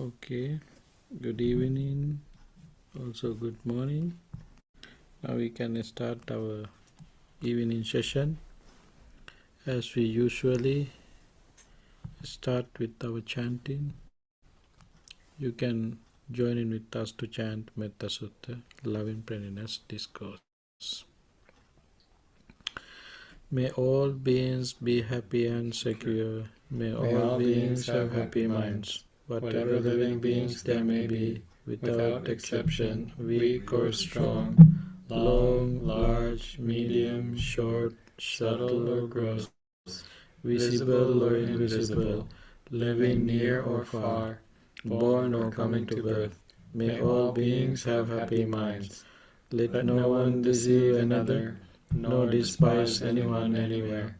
Okay, good evening, also good morning. Now we can start our evening session as we usually start with our chanting. You can join in with us to chant Metta Sutta, Loving Friendliness Discourse. May all beings be happy and secure. May all beings have happy minds. Whatever living beings there may be, without exception, weak or strong, long, large, medium, short, subtle or gross, visible or invisible, living near or far, born or coming to birth, may all beings have happy minds. Let no one deceive another, nor despise anyone anywhere.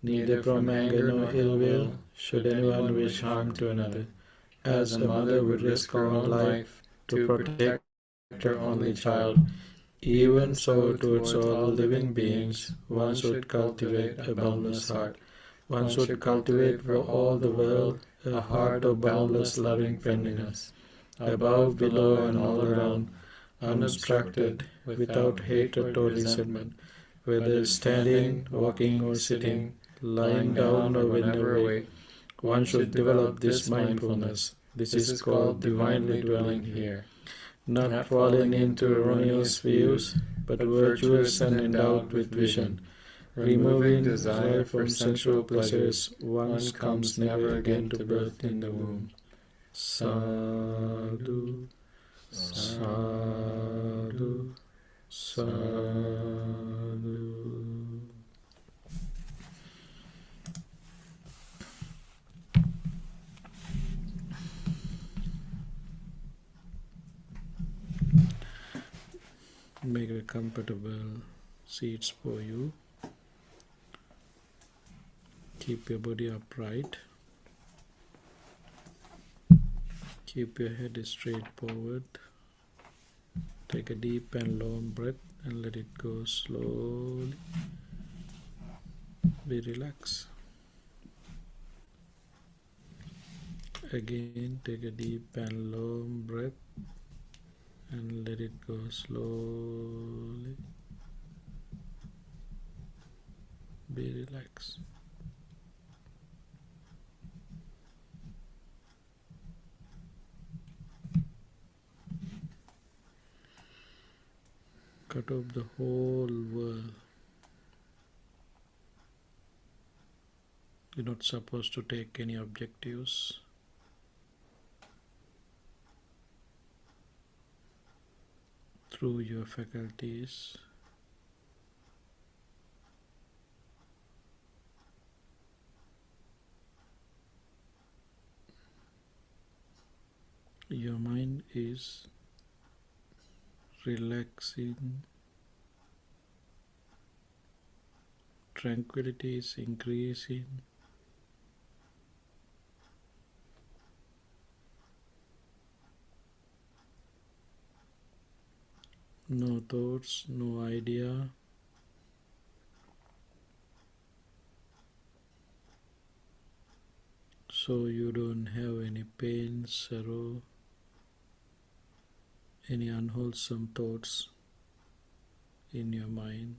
Neither from anger nor ill will should anyone wish harm to another, as a mother would risk her own life to protect her only child. Even so, towards all living beings, one should cultivate a boundless heart. One should cultivate for all the world a heart of boundless loving friendliness, above, below, and all around, unobstructed, without hatred or resentment, whether standing, walking, or sitting, lying down, or whenever awake. One should develop this mindfulness. This is called divinely dwelling here. Not fallen into erroneous views, but virtuous and endowed with vision. Removing desire for sensual pleasures, one comes never again to birth in the womb. Sadhu, sadhu, sadhu. Make a comfortable seats for you. Keep your body upright. Keep your head straight forward. Take a deep and long breath and let it go slowly. Be relaxed. Again, take a deep and long breath and let it go slowly. Be relaxed. Cut off the whole world. You're not supposed to take any objectives. Through your faculties. Your mind is relaxing. Tranquility is increasing. No thoughts, no idea. So you don't have any pain, sorrow, any unwholesome thoughts in your mind.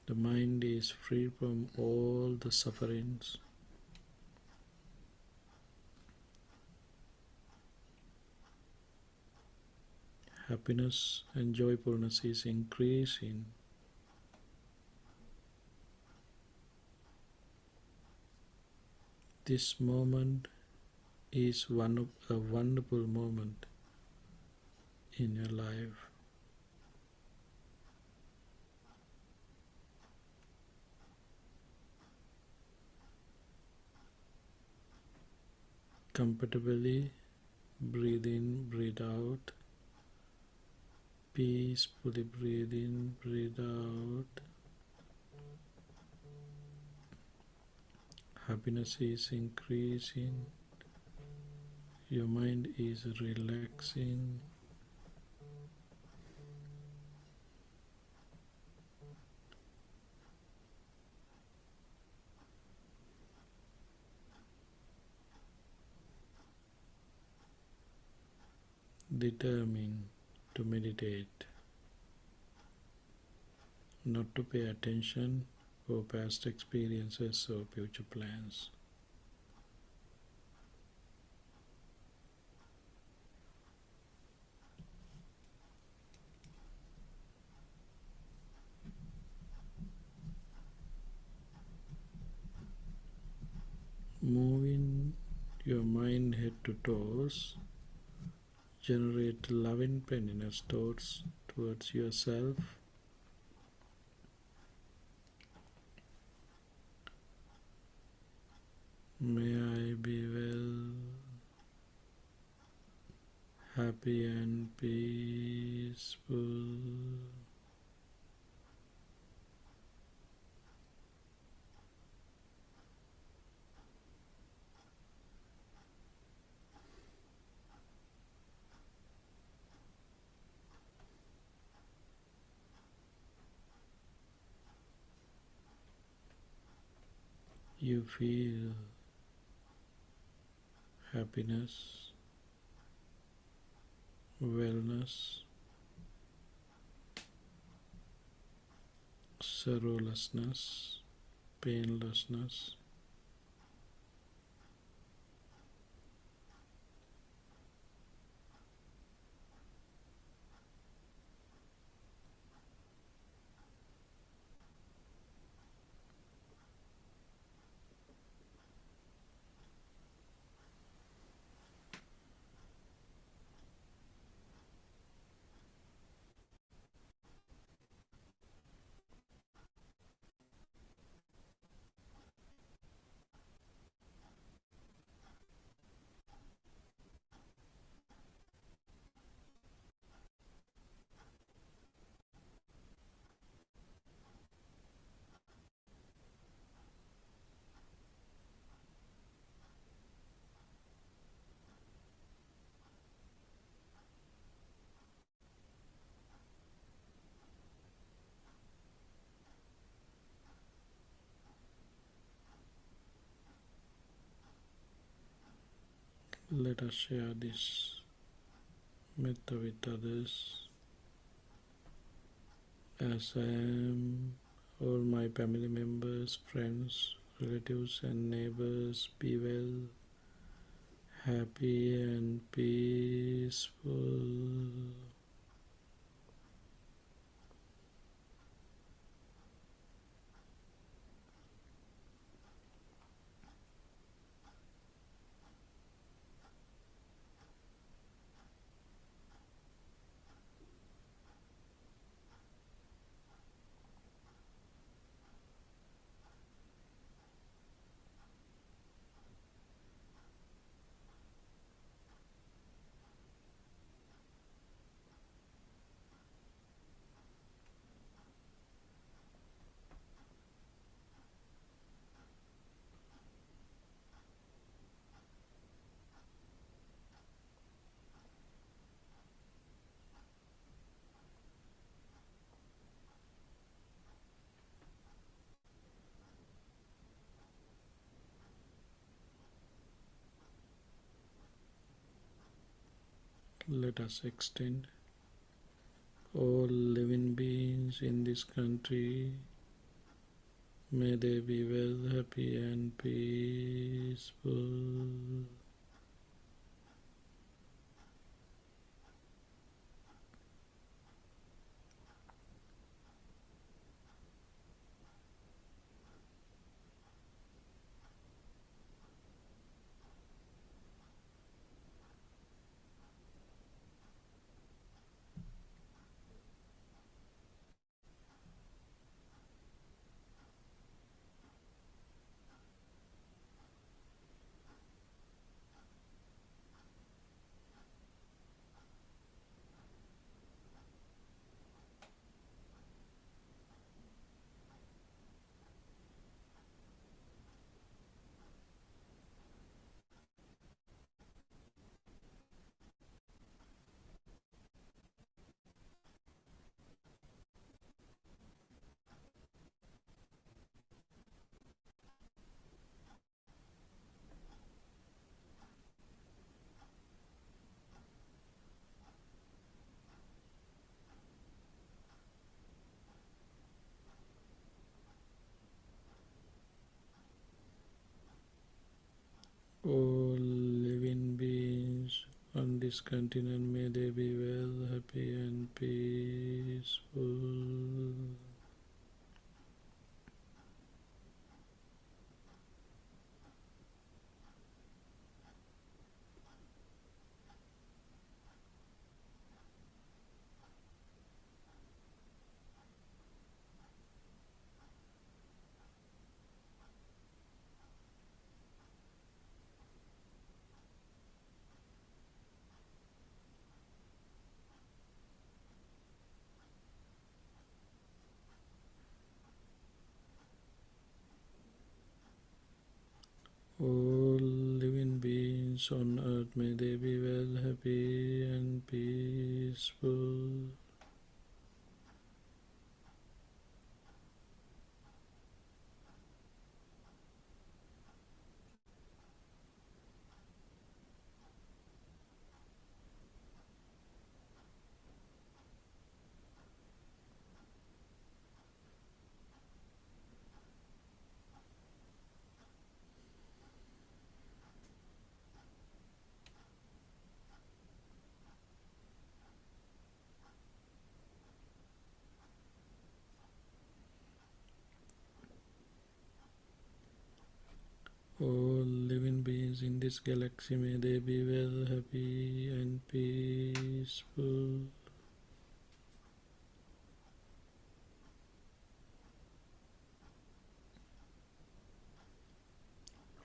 The mind is free from all the sufferings. Happiness and joyfulness is increasing. This moment is a wonderful moment in your life. Comfortably breathe in, breathe out. Peacefully breathe in, breathe out. Happiness is increasing. Your mind is relaxing. determined to meditate, not to pay attention for past experiences or future plans. Moving your mind head to toes, generate loving friendliness thoughts towards yourself. May I be well, happy and peaceful. You feel happiness, wellness, sorrowlessness, painlessness. Let us share this metta with others. As I am, all my family members, friends, relatives and neighbors be well, happy and peaceful. Let us extend all living beings in this country. May they be well, happy and peaceful. All living beings on this continent, may they be well, happy and peaceful. All living beings on earth, may they be well, happy and peaceful. All living beings in this galaxy, may they be well, happy and peaceful.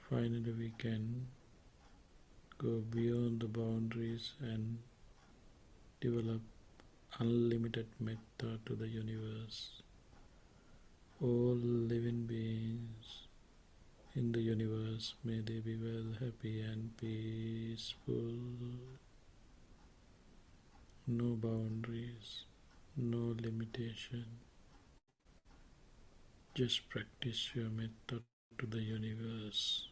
Finally, we can go beyond the boundaries and develop unlimited metta to the universe. All living beings in the universe, may they be well, happy and peaceful. No boundaries, no limitation. Just practice your metta to the universe.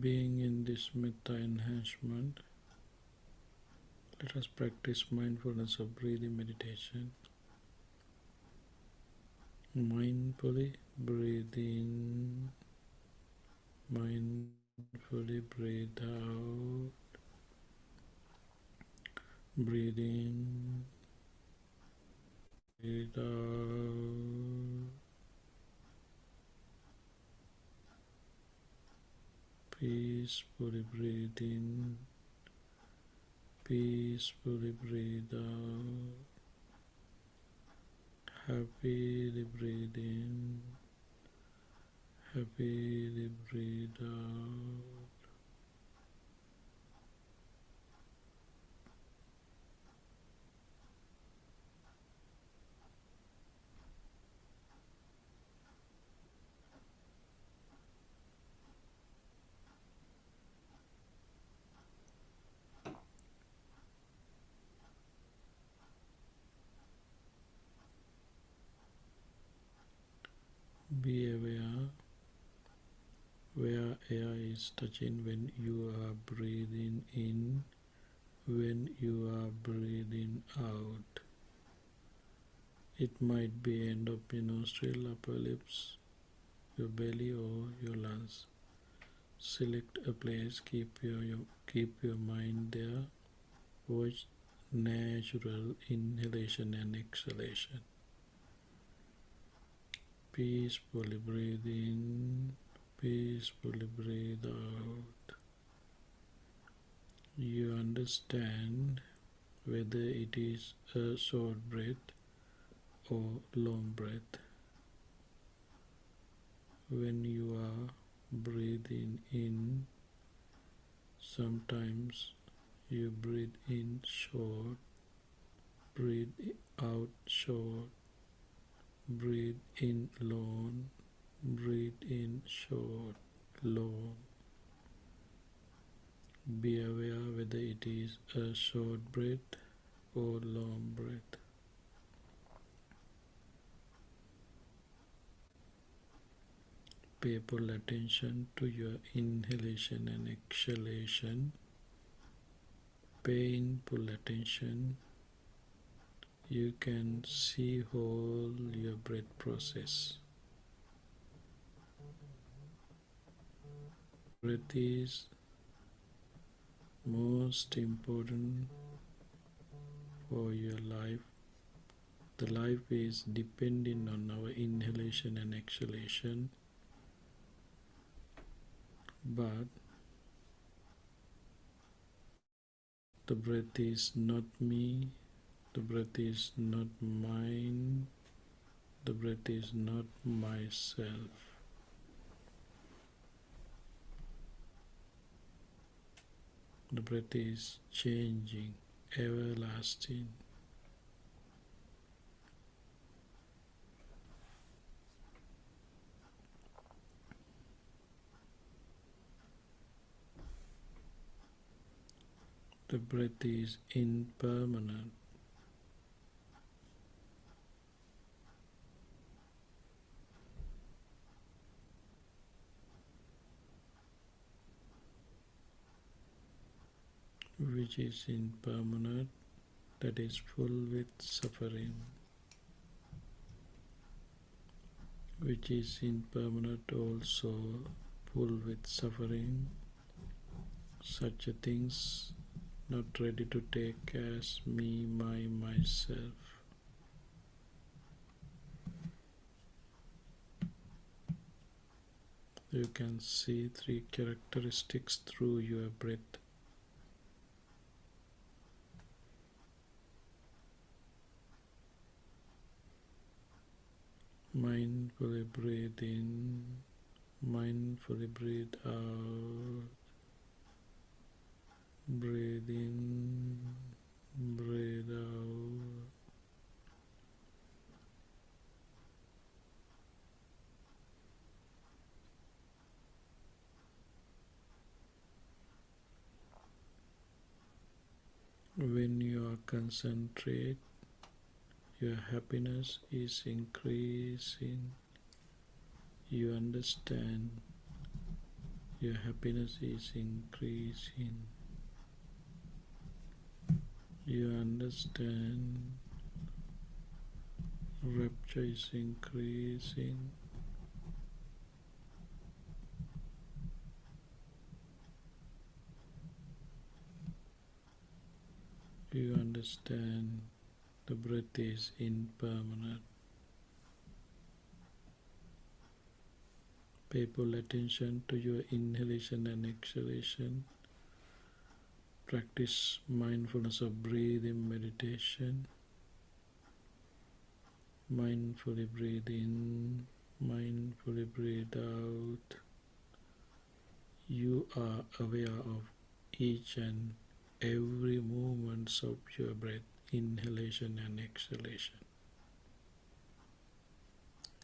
Being in this metta enhancement, let us practice mindfulness of breathing meditation. Mindfully breathe in, mindfully breathe out, breathe in, breathe out, peacefully breathe in, peacefully breathe out, happily breathe in, happily breathe out. is touching when you are breathing in, when you are breathing out. It might be end up in nostril, upper lips, your belly or your lungs. Select a place, keep your mind there. Watch natural inhalation and exhalation. Peacefully breathe in, peacefully breathe out. You understand whether it is a short breath or long breath. When you are breathing in, sometimes you breathe in short, breathe out short, breathe in long, breathe in short, long. Be aware whether it is a short breath or long breath. Pay full attention to your inhalation and exhalation. Paying full attention, you can see whole your breath process. Breath is most important for your life. The life is depending on our inhalation and exhalation, but the breath is not me, the breath is not mine, the breath is not myself. The breath is changing, everlasting. The breath is impermanent. Which is impermanent, that is full with suffering. Which is impermanent, also full with suffering. Such a things not ready to take as me, myself. You can see three characteristics through your breath. Mindfully breathe in, mindfully breathe out, breathe in, breathe out. When you are concentrate, your happiness is increasing. You understand your happiness is increasing. You understand rapture is increasing. You understand the breath is impermanent. Pay full attention to your inhalation and exhalation. Practice mindfulness of breathing meditation. Mindfully breathe in, mindfully breathe out. You are aware of each and every movement of your breath, inhalation and exhalation.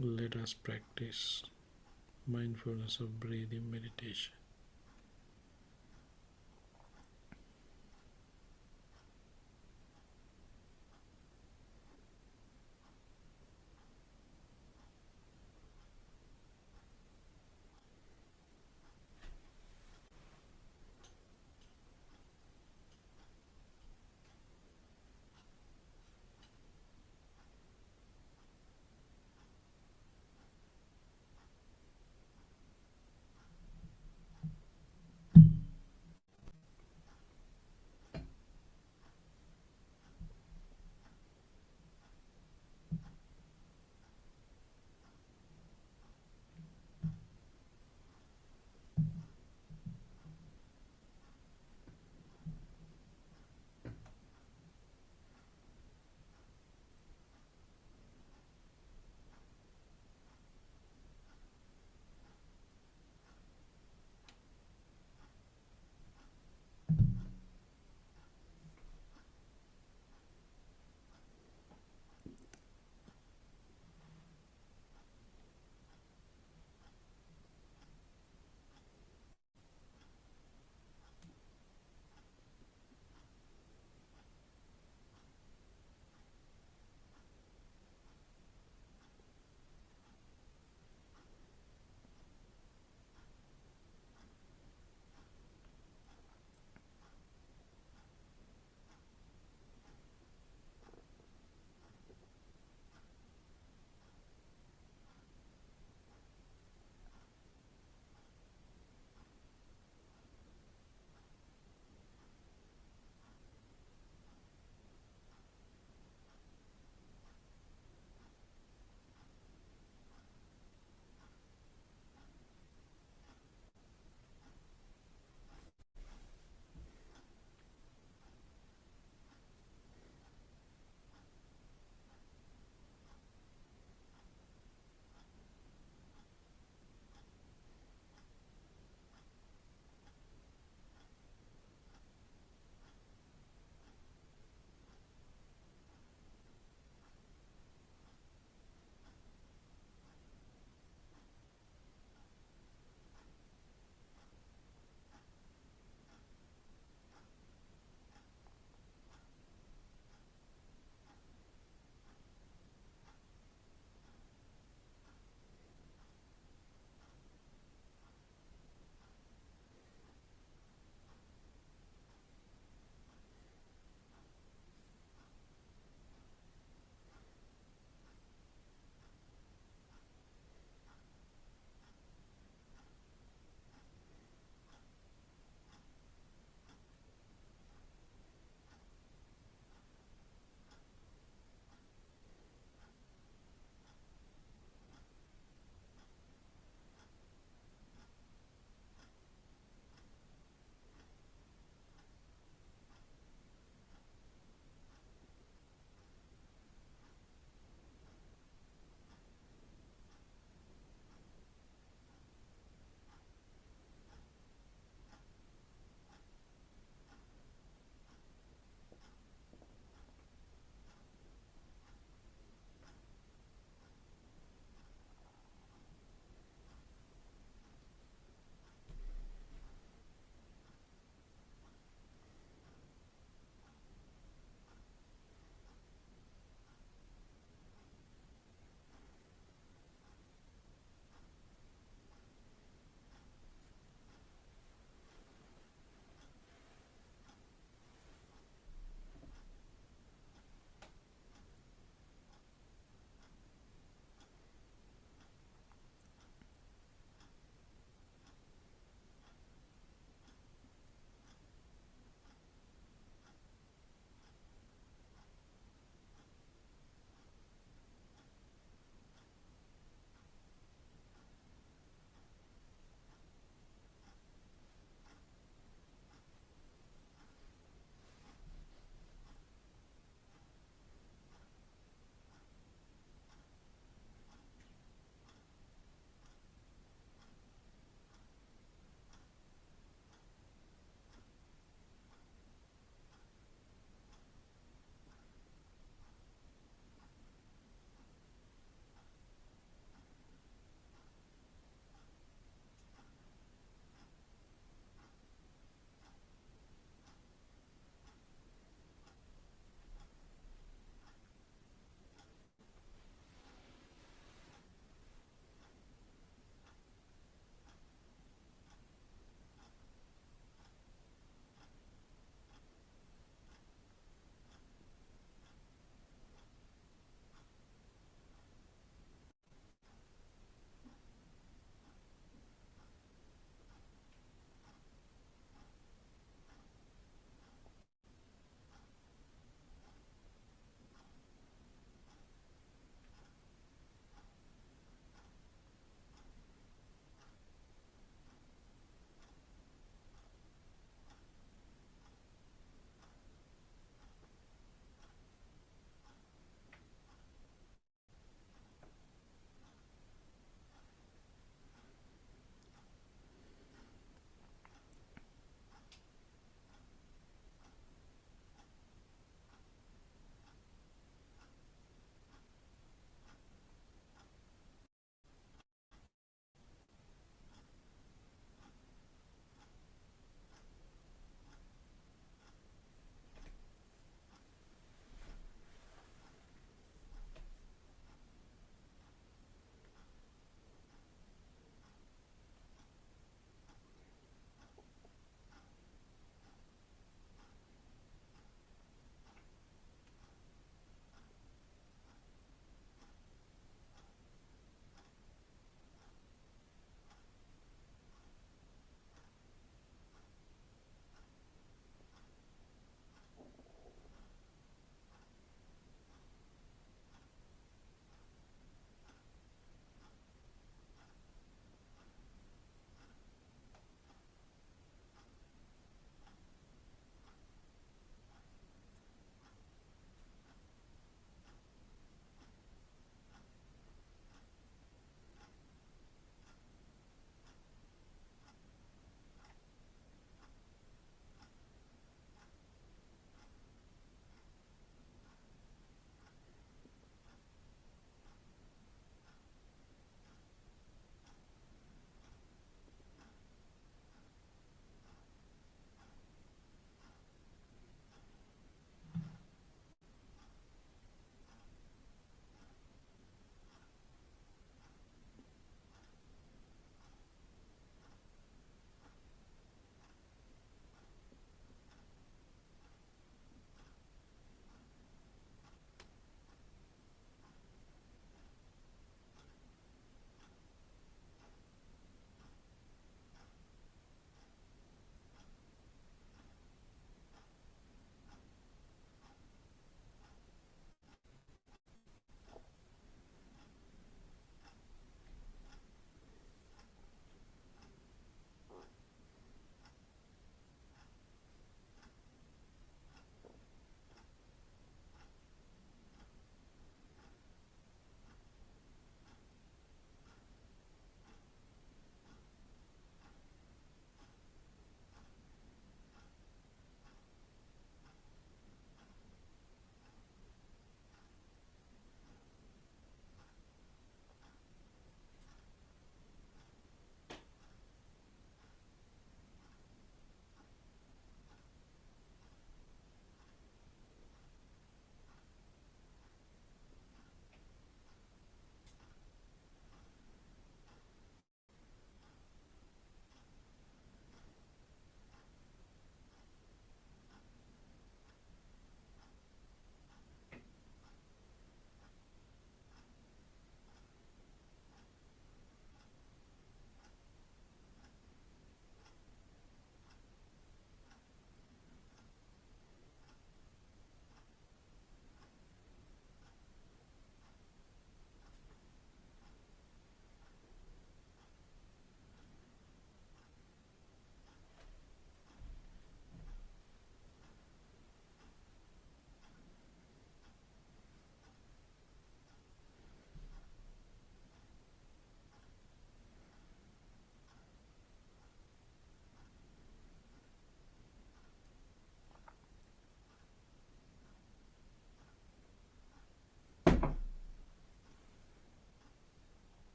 Let us practice mindfulness of breathing meditation.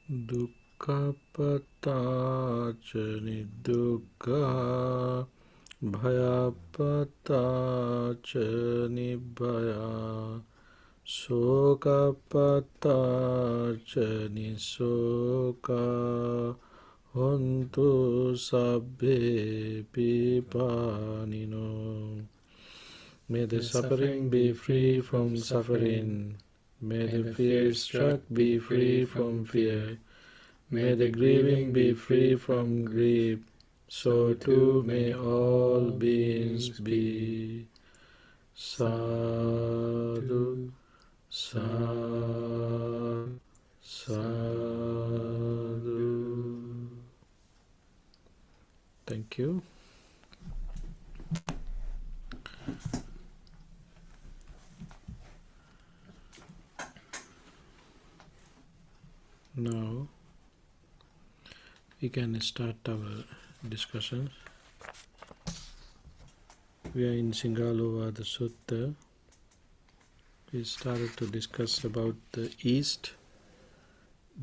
Dukkhapatāca nidukkha bhayapatāca nibbhaya sokapatāca nisoka hontu sabbe pipanino. May the suffering be free from suffering. May the fear struck be free from fear. May the grieving be free from grief. So too may all beings be. Sadhu, sadhu, sadhu. Thank you. Now we can start our discussion. We are in Singalovada Sutta. We started to discuss about the East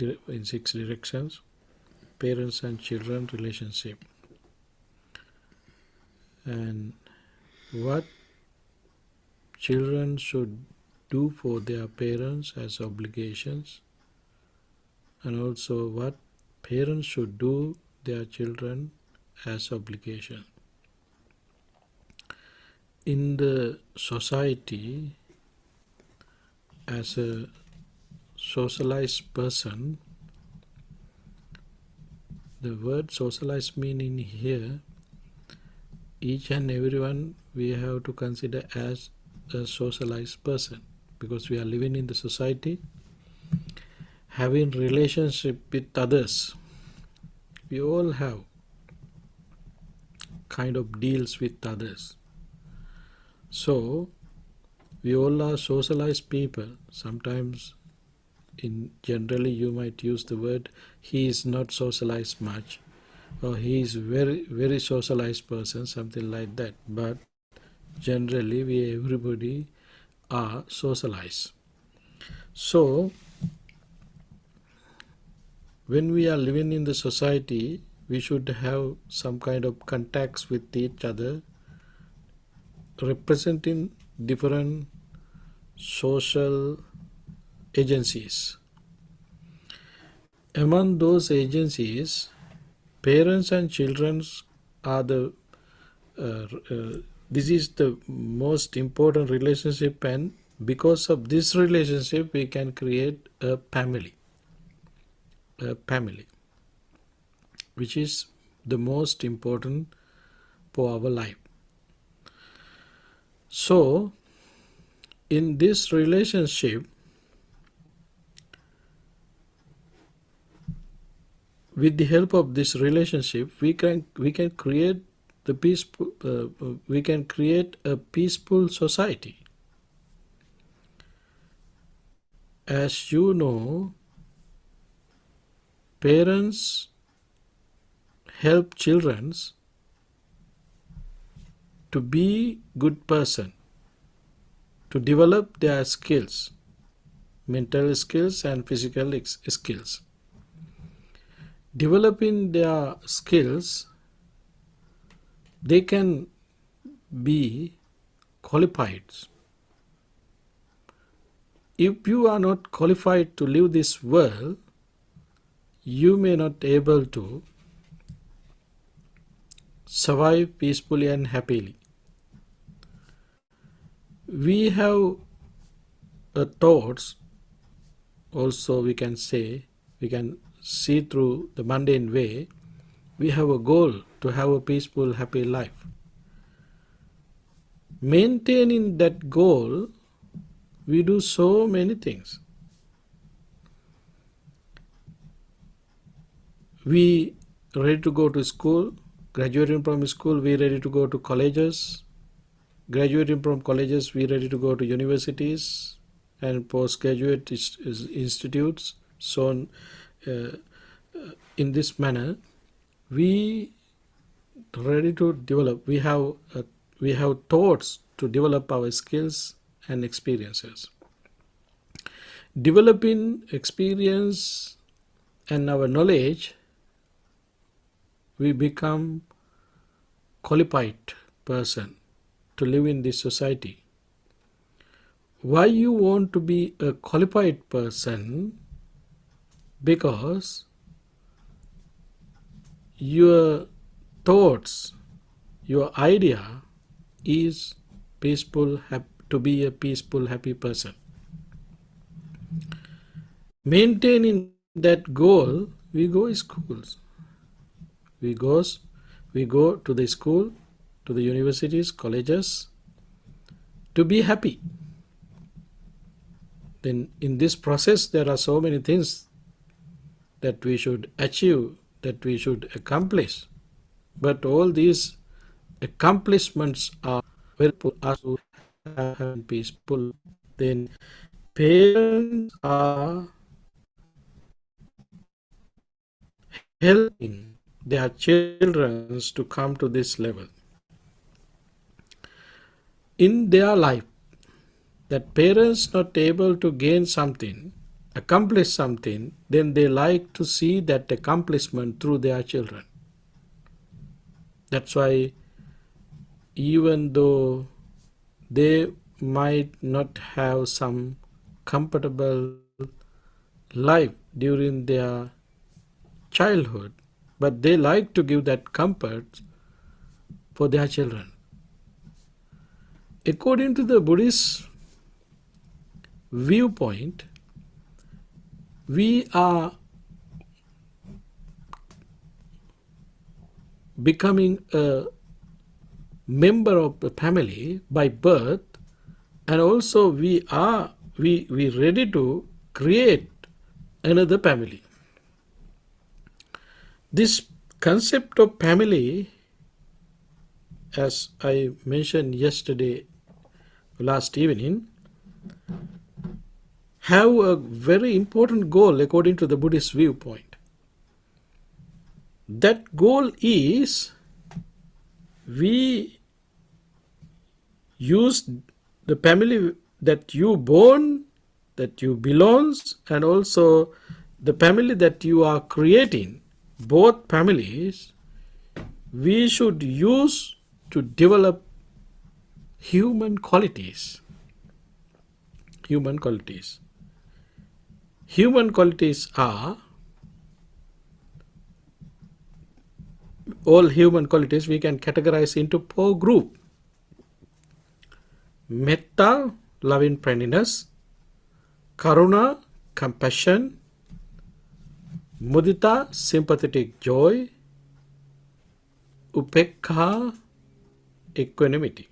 in 6 directions, parents and children relationship, and what children should do for their parents as obligations, and also what parents should do their children as obligation. In the society, as a socialized person, the word socialized meaning here, each and everyone we have to consider as a socialized person, because we are living in the society, having relationship with others. We all have kind of deals with others. So we all are socialized people. Sometimes generally you might use the word he is not socialized much, or he is very socialized person, something like that. But generally everybody are socialized. So when we are living in the society, we should have some kind of contacts with each other, representing different social agencies. Among those agencies, parents and children are this is the most important relationship, and because of this relationship we can create a family, which is the most important for our life. So in this relationship, with the help of this relationship, we can create the peaceful we can create a peaceful society. As you know, parents help children to be good person, to develop their skills, mental skills and physical skills. Developing their skills, they can be qualified. If you are not qualified to live this world, you may not be able to survive peacefully and happily. We have thoughts, also we can say, we can see through the mundane way, we have a goal to have a peaceful, happy life. Maintaining that goal, we do so many things. We ready to go to school, graduating from school, we ready to go to colleges, graduating from colleges, we ready to go to universities and postgraduate institutes. So on, in this manner, we ready to develop. We have thoughts to develop our skills and experiences. Developing experience and our knowledge, we become qualified person to live in this society. Why you want to be a qualified person? Because your thoughts, your idea is peaceful, to be a peaceful, happy person. Maintaining that goal, we go to schools. We go to the school, to the universities, colleges, to be happy. Then in this process, there are so many things that we should achieve, that we should accomplish. But all these accomplishments are very to have peaceful. Then parents are helping their children to come to this level. In their life, that parents not able to gain something, accomplish something, then they like to see that accomplishment through their children. That's why even though they might not have some comfortable life during their childhood, but they like to give that comfort for their children. According to the Buddhist viewpoint, we are becoming a member of the family by birth, and also we ready to create another family. This concept of family, as I mentioned yesterday, last evening, have a very important goal according to the Buddhist viewpoint. That goal is, we use the family that you born, that you belongs, and also the family that you are creating, both families, we should use to develop human qualities. Human qualities. Human qualities are, all human qualities we can categorize into 4 groups. Metta, loving friendliness; Karuna, compassion; Mudita, sympathetic joy; Upekha, equanimity.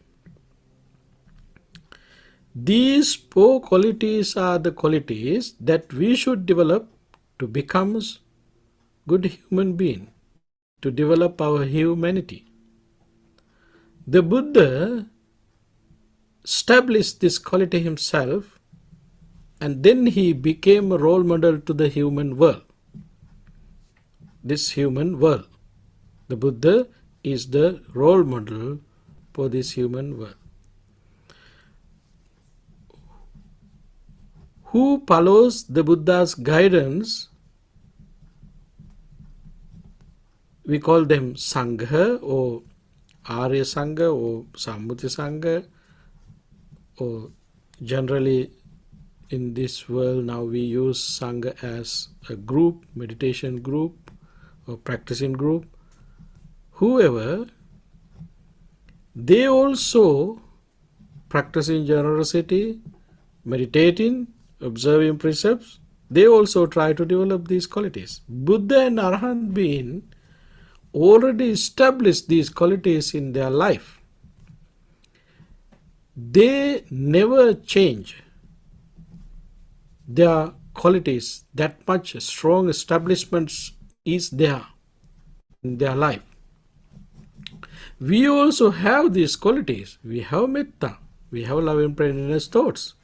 These 4 qualities are the qualities that we should develop to become good human being, to develop our humanity. The Buddha established this quality himself, and then he became a role model to the human world. This human world. The Buddha is the role model for this human world. who follows the Buddha's guidance, we call them Sangha or Arya Sangha or Sammuti Sangha, or generally in this world now we use Sangha as a group, meditation group or practicing group. Whoever, they also practicing generosity, meditating, observing precepts, they also try to develop these qualities. Buddha and Arahant being already established these qualities in their life. They never change their qualities. That much strong establishments is there in their life. We also have these qualities. We have metta, we have loving kindness thoughts,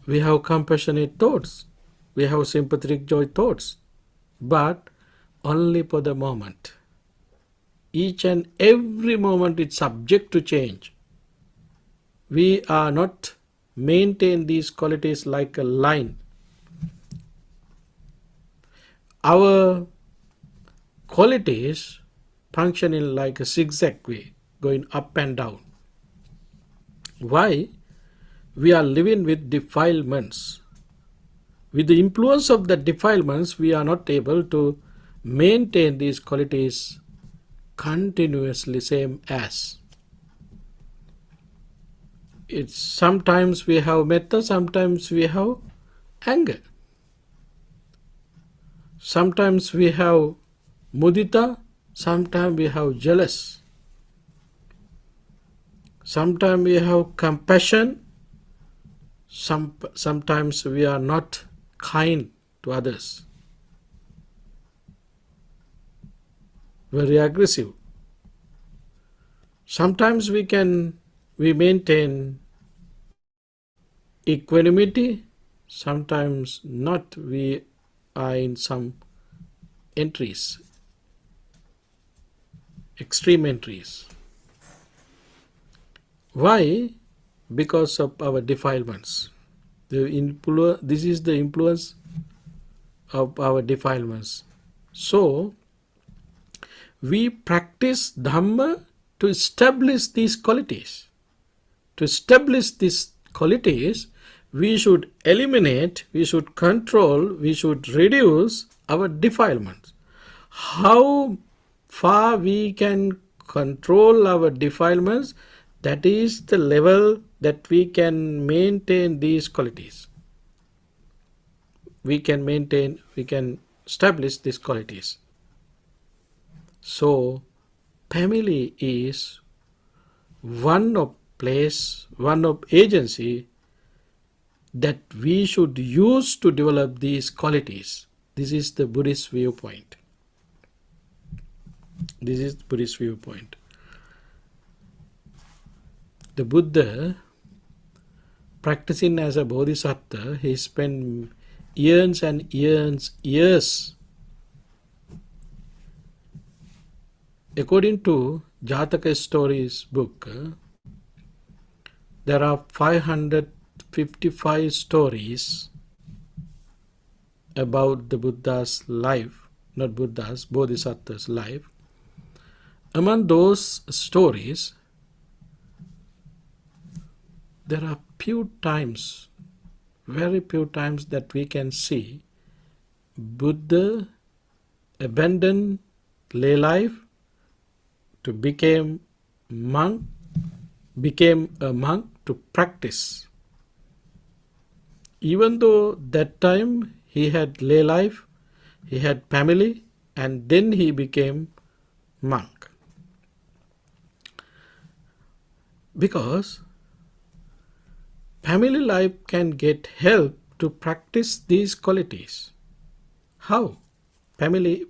we have compassionate thoughts, we have sympathetic joy thoughts, but only for the moment. Each and every moment is subject to change. We are not maintain these qualities like a line. Our qualities functioning like a zigzag way, going up and down. Why? We are living with defilements. With the influence of the defilements, we are not able to maintain these qualities continuously same as. It's sometimes we have metta, sometimes we have anger. Sometimes we have mudita, sometimes we have jealous. Sometimes we have compassion, sometimes we are not kind to others. Very aggressive. Sometimes we maintain equanimity, sometimes not. We are in some entries, extreme entries. Why? Because of our defilements. This is the influence of our defilements. So, we practice Dhamma to establish these qualities. To establish these qualities, we should eliminate, we should control, we should reduce our defilements. How far we can control our defilements, that is the level that we can maintain these qualities. We can establish these qualities. So, family is one of agency that we should use to develop these qualities. This is the Buddhist viewpoint. This is the Buddhist viewpoint. The Buddha, practicing as a bodhisattva, he spent years and years. According to Jataka Stories book, there are 555 stories about the Buddha's life, not Buddha's, Bodhisattva's life. Among those stories, there are very few times that we can see Buddha abandoned lay life to became a monk to practice. Even though that time he had lay life, he had family, and then he became monk. Because family life can get help to practice these qualities. How? Family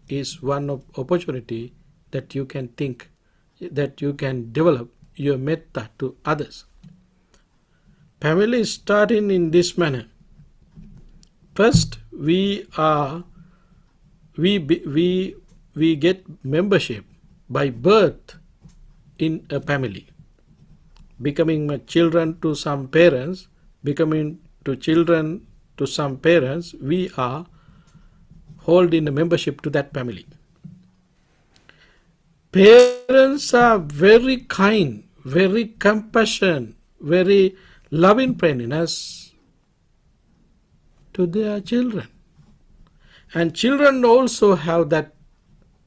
is one of opportunity that you can think, that you can develop your metta to others. Family is starting in this manner. First, we get membership by birth in a family, becoming children to some parents, becoming to children, to some parents, we are holding a membership to that family. Parents are very kind, very compassionate, very loving friendliness to their children. And children also have that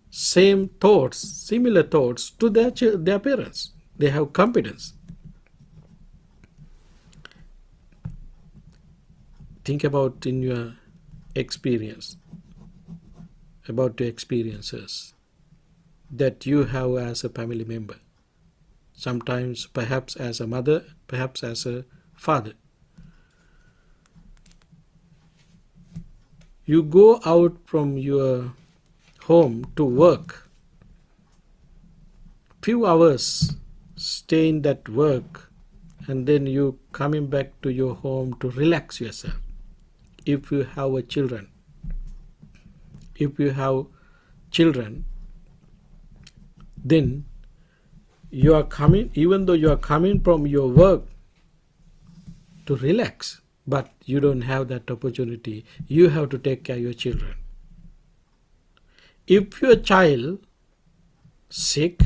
same thoughts, similar thoughts to their parents. They have confidence. Think about in your experience, about your experiences that you have as a family member. Sometimes perhaps as a mother, perhaps as a father. You go out from your home to work. Few hours stay in that work, and then you coming back to your home to relax yourself. If you have children, then you are coming, even though you are coming from your work to relax, but you don't have that opportunity. You have to take care of your children. If your child sick,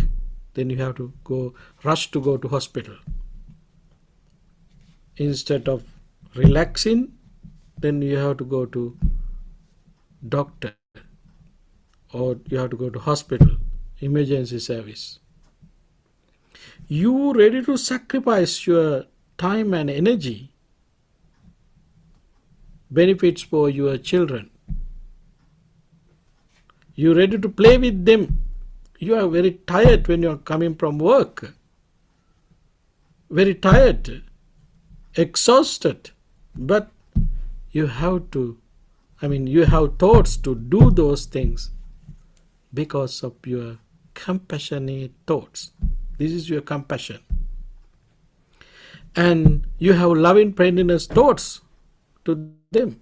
then you have to rush to go to hospital. Instead of relaxing, then you have to go to doctor, or you have to go to hospital, emergency service. You ready to sacrifice your time and energy, benefits for your children. You ready to play with them. You are very tired when you are coming from work. Very tired, exhausted, but you have thoughts to do those things because of your compassionate thoughts. This is your compassion. And you have loving friendliness thoughts to them.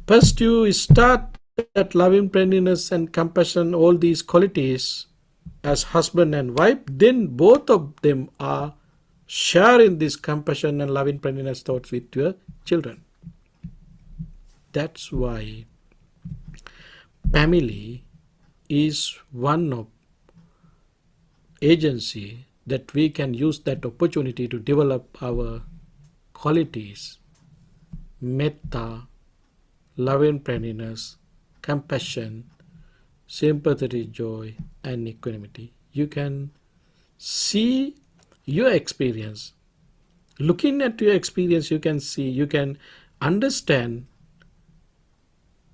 First you start that loving friendliness and compassion, all these qualities as husband and wife, then both of them are sharing this compassion and loving friendliness thoughts with your children. That's why family is one of agency that we can use that opportunity to develop our qualities, metta, loving friendliness, compassion, sympathetic joy, and equanimity. You can see your experience. Looking at your experience, you can see, you can understand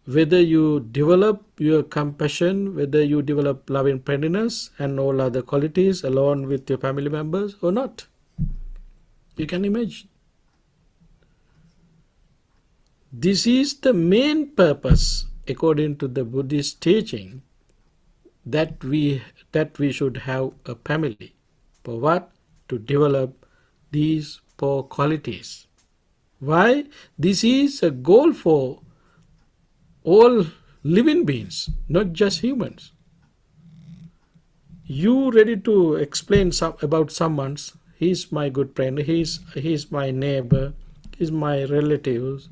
whether you develop your compassion, whether you develop loving friendliness and all other qualities along with your family members or not. You can imagine. This is the main purpose, according to the Buddhist teaching, that we should have a family. For what? To develop these 4 qualities. Why? This is a goal for all living beings, not just humans. You ready to explain about someone's, he's my good friend, he's my neighbor, he's my relatives,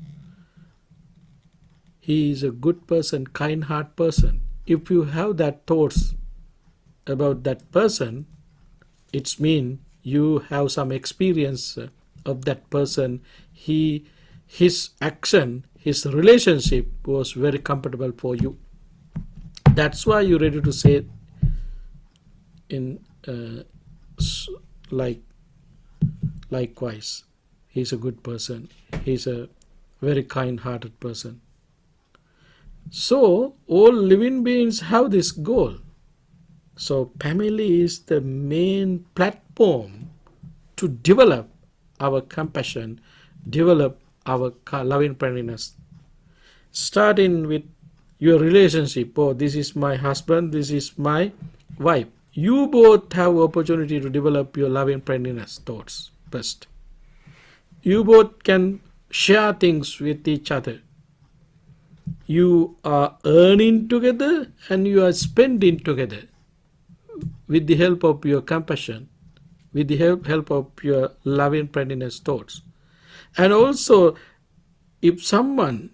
he is a good person, kind-hearted person. If you have that thoughts about that person, it means you have some experience of that person. His action, his relationship was very comfortable for you. That's why you're ready to say in likewise, he's a good person, he's a very kind-hearted person. So all living beings have this goal. So family is the main platform to develop our compassion, develop our loving friendliness. Starting with your relationship. Oh, this is my husband, this is my wife. You both have opportunity to develop your loving friendliness thoughts first. You both can share things with each other. You are earning together and you are spending together with the help of your compassion, with the help of your loving friendliness thoughts. And also, if someone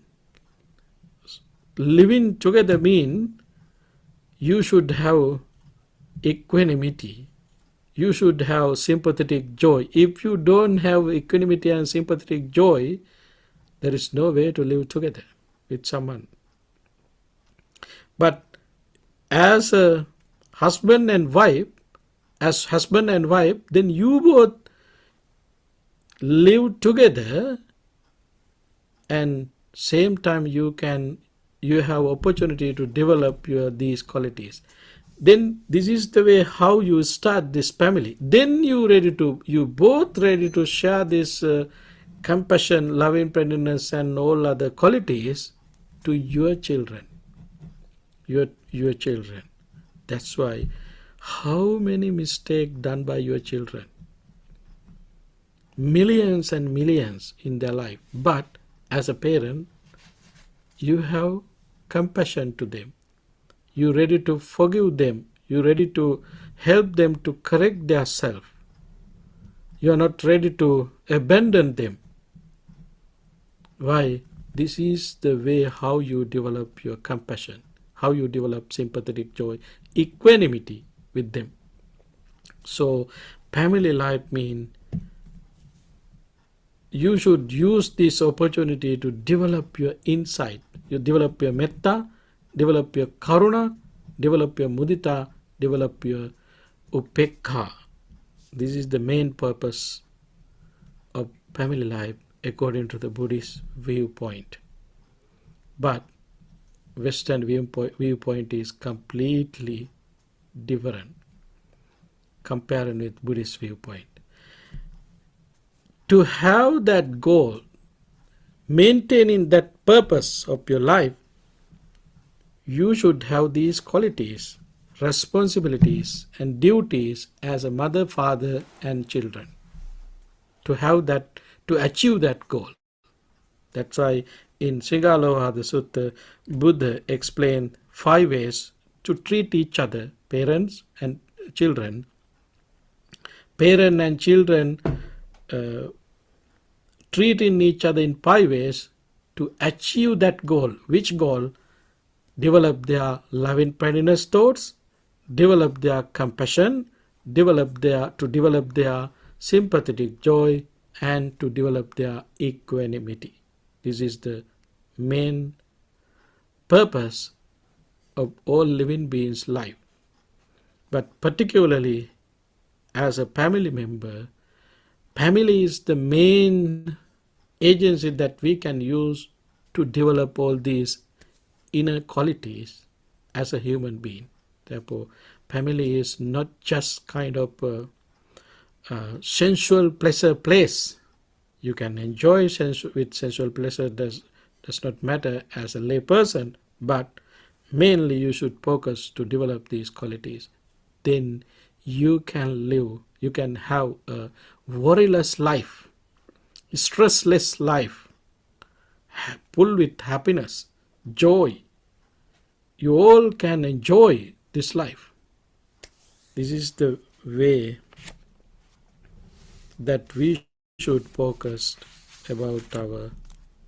living together mean you should have equanimity, you should have sympathetic joy. If you don't have equanimity and sympathetic joy, there is no way to live together with someone. But as a husband and wife, then you both live together, and same time you have opportunity to develop these qualities. Then this is the way how you start this family. Then you both ready to share this compassion, loving kindness, and all other qualities to your children. Your children. That's why how many mistakes done by your children? Millions and millions in their life. But as a parent, you have compassion to them. You're ready to forgive them. You're ready to help them to correct their self. You are not ready to abandon them. Why? This is the way how you develop your compassion, how you develop sympathetic joy, equanimity with them. So family life means you should use this opportunity to develop your insight. You develop your metta, develop your karuna, develop your mudita, develop your upekha. This is the main purpose of family life according to the Buddhist viewpoint. But Western viewpoint is completely different compared with Buddhist viewpoint. To have that goal, maintaining that purpose of your life, you should have these qualities, responsibilities and duties as a mother, father and children. To have that, to achieve that goal. That's why in Singaloha, the Sutta, Buddha explained 5 ways to treat each other, parents and children. Parent and children treating each other in 5 ways to achieve that goal. Which goal? Develop their loving kindness thoughts, develop their compassion, develop their sympathetic joy, and to develop their equanimity. This is the main purpose of all living beings' life. But particularly as a family member, family is the main agency that we can use to develop all these inner qualities as a human being. Therefore, family is not just kind of a sensual pleasure place. You can enjoy with sensual pleasure, does not matter as a lay person, but mainly you should focus to develop these qualities. Then you can live, you can have a worryless life, stressless life, full with happiness, joy. You all can enjoy this life. This is the way that we should focus about our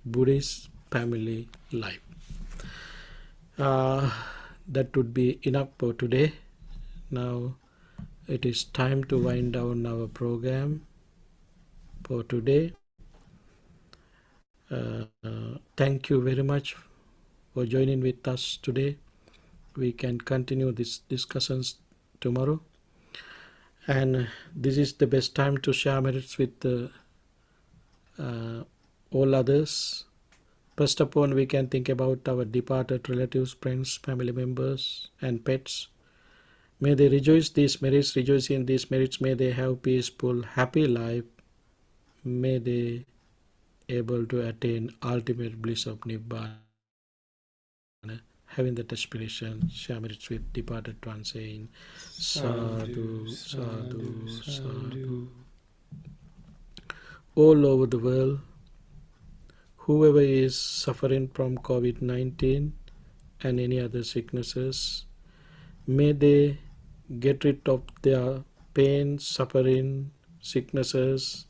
Buddhist family life. That would be enough for today. Now it is time to wind down our program for today. Thank you very much for joining with us today. We can continue these discussions tomorrow. And this is the best time to share merits with all others. First of all, we can think about our departed relatives, friends, family members, and pets. May they rejoice these merits, rejoice in these merits. May they have peaceful, happy life. May they able to attain ultimate bliss of Nibbana. Having that aspiration, share merits with departed one, saying, Sadhu, Sadhu, Sadhu. All over the world, whoever is suffering from COVID-19 and any other sicknesses, may they get rid of their pain, suffering, sicknesses,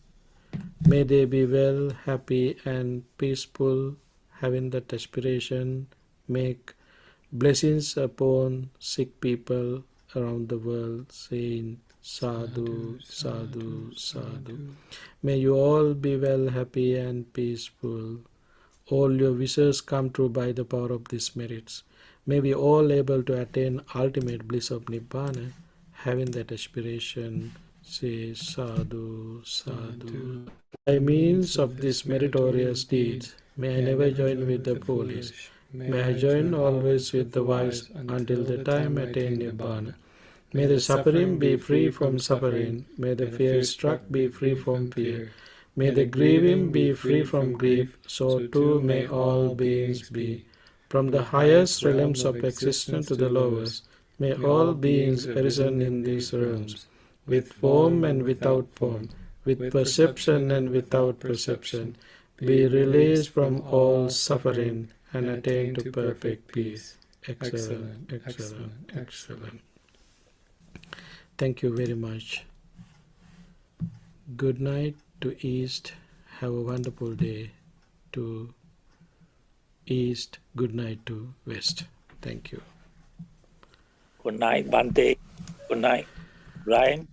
May they be well, happy, and peaceful, having that aspiration. Make blessings upon sick people around the world, saying Sadhu, Sadhu, Sadhu. May you all be well, happy, and peaceful. All your wishes come true by the power of these merits. May we all able to attain ultimate bliss of Nibbana, having that aspiration. Say Sadhu, Sadhu. By means of these meritorious deeds, may I never join with the foolish. May I join always with the wise until the time attain Nibbana. May the suffering be free from suffering. May the fear struck be free from fear. May the grieving be free from grief. So too may all beings be. From the highest realms of existence to the lowest, may all beings arisen in these realms, with form and without form, with perception and without perception, be released from all suffering and attain to perfect peace. Excellent, excellent, excellent. Thank you very much. Good night to East. Have a wonderful day to East. Good night to West. Thank you. Good night, Bhante. Good night, Brian.